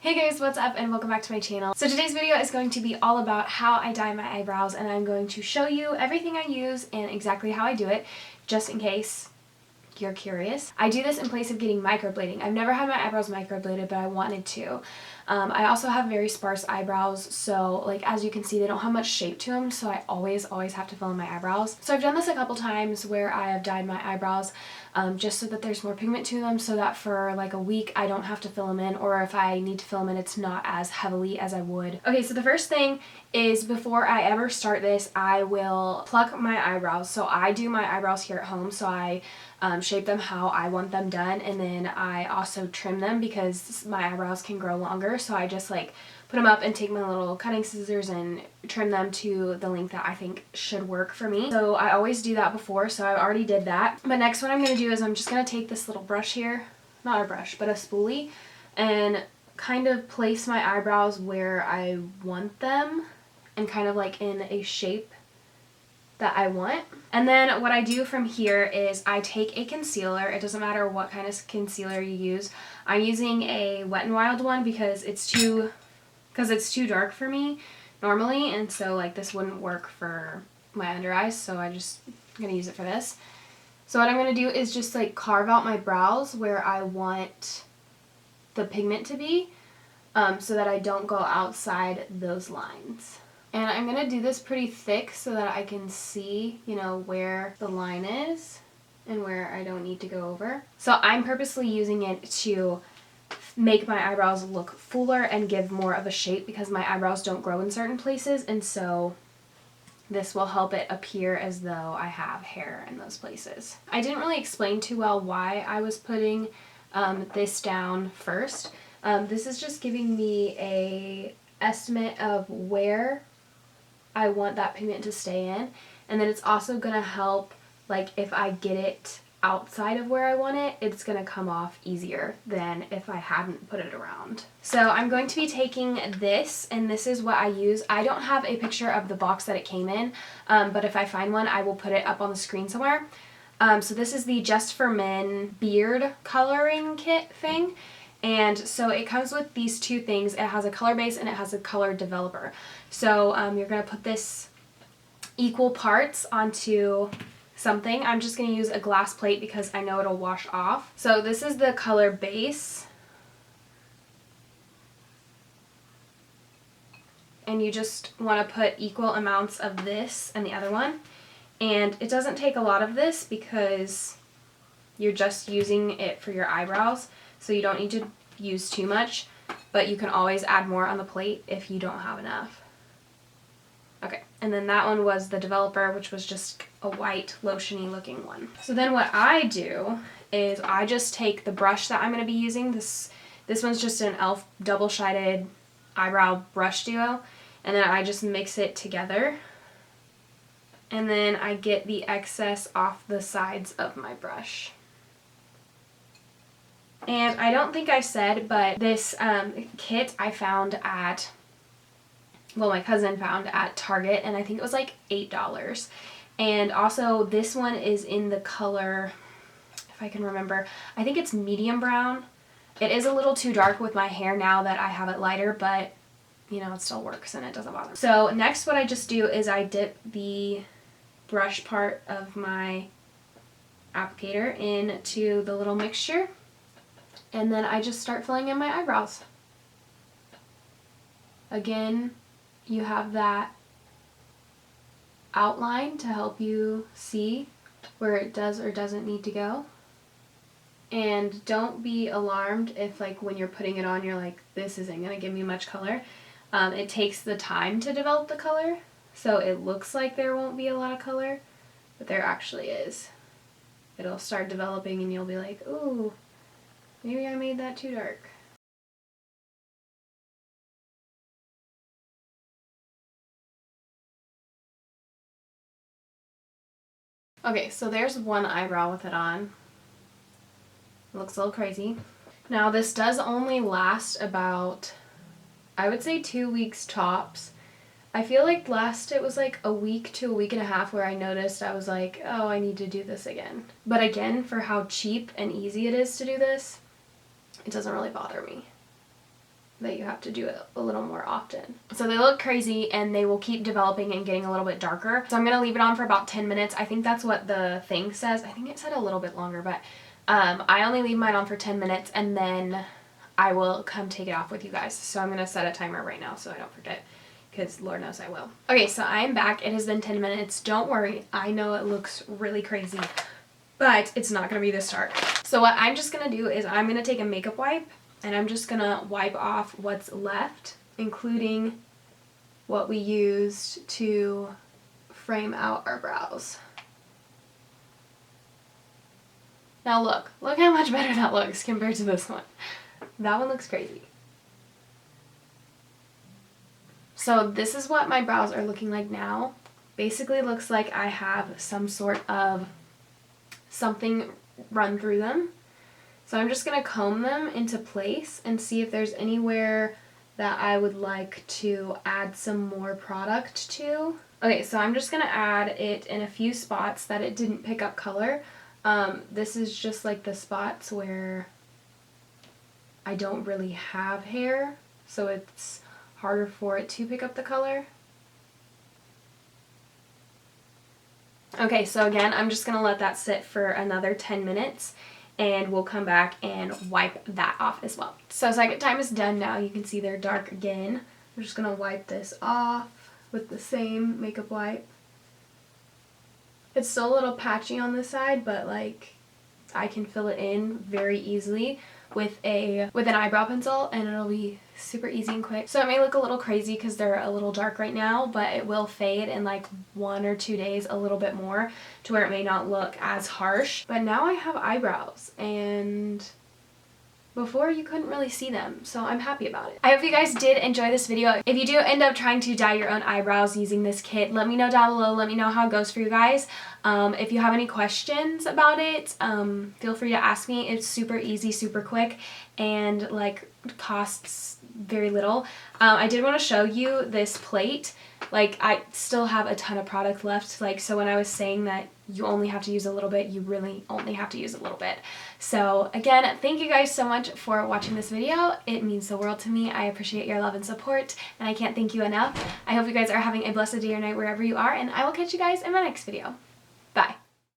Hey guys, what's up and welcome back to my channel. So today's video is going to be all about how I dye my eyebrows, and I'm going to show you everything I use and exactly how I do it, just in case you're curious. I do this in place of getting microblading. I've never had my eyebrows microbladed, but I wanted to. I also have very sparse eyebrows, so like as you can see, they don't have much shape to them, so I always have to fill in my eyebrows. So I've done this a couple times where I have dyed my eyebrows just so that there's more pigment to them, so that for like a week I don't have to fill them in, or if I need to fill them in, it's not as heavily as I would. Okay, so the first thing is before I ever start this, I will pluck my eyebrows. So I do my eyebrows here at home, so I shape them how I want them done, and then I also trim them because my eyebrows can grow longer, so I just like put them up and take my little cutting scissors and trim them to the length that I think should work for me. So I always do that before, so I already did that. But next what I'm going to do is I'm just going to take this little brush here, not a brush, but a spoolie, and kind of place my eyebrows where I want them and kind of like in a shape that I want. And then what I do from here is I take a concealer. It doesn't matter what kind of concealer you use. I'm using a Wet n Wild one because it's too dark for me normally, and so like this wouldn't work for my under eyes, so I'm gonna use it for this. So what I'm gonna do is just like carve out my brows where I want the pigment to be, so that I don't go outside those lines. And I'm gonna do this pretty thick so that I can see, you know, where the line is and where I don't need to go over. So I'm purposely using it to make my eyebrows look fuller and give more of a shape because my eyebrows don't grow in certain places, and so this will help it appear as though I have hair in those places. I didn't really explain too well why I was putting this down first. This is just giving me a estimate of where I want that pigment to stay in, and then it's also gonna help, like if I get it outside of where I want it, it's gonna come off easier than if I hadn't put it around. So I'm going to be taking this, and this is what I use. I don't have a picture of the box that it came in, but if I find one, I will put it up on the screen somewhere. So this is the Just for Men beard coloring kit thing. And so it comes with these two things. It has a color base and it has a color developer. So you're going to put this equal parts onto something. I'm just going to use a glass plate because I know it'll wash off. So this is the color base. And you just want to put equal amounts of this and the other one. And it doesn't take a lot of this because you're just using it for your eyebrows. So you don't need to use too much, but you can always add more on the plate if you don't have enough. Okay, and then that one was the developer, which was just a white lotiony looking one. So then what I do is I just take the brush that I'm going to be using. This one's just an e.l.f. double-sided eyebrow brush duo, and then I just mix it together, and then I get the excess off the sides of my brush. And I don't think I said, but this kit I found at, well, my cousin found at Target, and I think it was like $8. And also this one is in the color, if I can remember, I think it's medium brown. It is a little too dark with my hair now that I have it lighter, but you know, it still works and it doesn't bother me. So next what I just do is I dip the brush part of my applicator into the little mixture, and then I just start filling in my eyebrows. Again, you have that outline to help you see where it does or doesn't need to go. And don't be alarmed if like when you're putting it on you're like, this isn't going to give me much color. It takes the time to develop the color, so it looks like there won't be a lot of color, but there actually is. It'll start developing and you'll be like, ooh, maybe I made that too dark. Okay, so there's one eyebrow with it on. It looks a little crazy. Now this does only last about, I would say 2 weeks tops. I feel like last it was like a week to a week and a half where I noticed I was like, oh, I need to do this again. But again, for how cheap and easy it is to do this, it doesn't really bother me. that you have to do it a little more often. So they look crazy and they will keep developing and getting a little bit darker. So I'm going to leave it on for about 10 minutes. I think that's what the thing says. I think it said a little bit longer, but I only leave mine on for 10 minutes and then I will come take it off with you guys. So I'm going to set a timer right now so I don't forget, because Lord knows I will. Okay, so I'm back. It has been 10 minutes. Don't worry. I know it looks really crazy, but it's not going to be this dark. So what I'm just going to do is I'm going to take a makeup wipe and I'm just going to wipe off what's left, including what we used to frame out our brows. Now look how much better that looks compared to this one. That one looks crazy. So this is what my brows are looking like now. Basically, it looks like I have some sort of something run through them. So I'm just going to comb them into place and see if there's anywhere that I would like to add some more product to. Okay, so I'm just going to add it in a few spots that it didn't pick up color. This is just like the spots where I don't really have hair, so it's harder for it to pick up the color. Okay, so again, I'm just going to let that sit for another 10 minutes and we'll come back and wipe that off as well. So second time is done now. You can see they're dark again. I'm just going to wipe this off with the same makeup wipe. It's still a little patchy on this side, but like I can fill it in very easily with an eyebrow pencil and it'll be super easy and quick. So it may look a little crazy because they're a little dark right now, but it will fade in like 1 or 2 days a little bit more to where it may not look as harsh. But now I have eyebrows and before you couldn't really see them, so I'm happy about it. I hope you guys did enjoy this video. If you do end up trying to dye your own eyebrows using this kit, let me know down below. Let me know how it goes for you guys. If you have any questions about it, feel free to ask me. It's super easy, super quick, and like costs very little. I did want to show you this plate. Like I still have a ton of product left. Like so when I was saying that you only have to use a little bit, you really only have to use a little bit. So again, thank you guys so much for watching this video. It means the world to me. I appreciate your love and support and I can't thank you enough. I hope you guys are having a blessed day or night wherever you are, and I will catch you guys in my next video. Bye.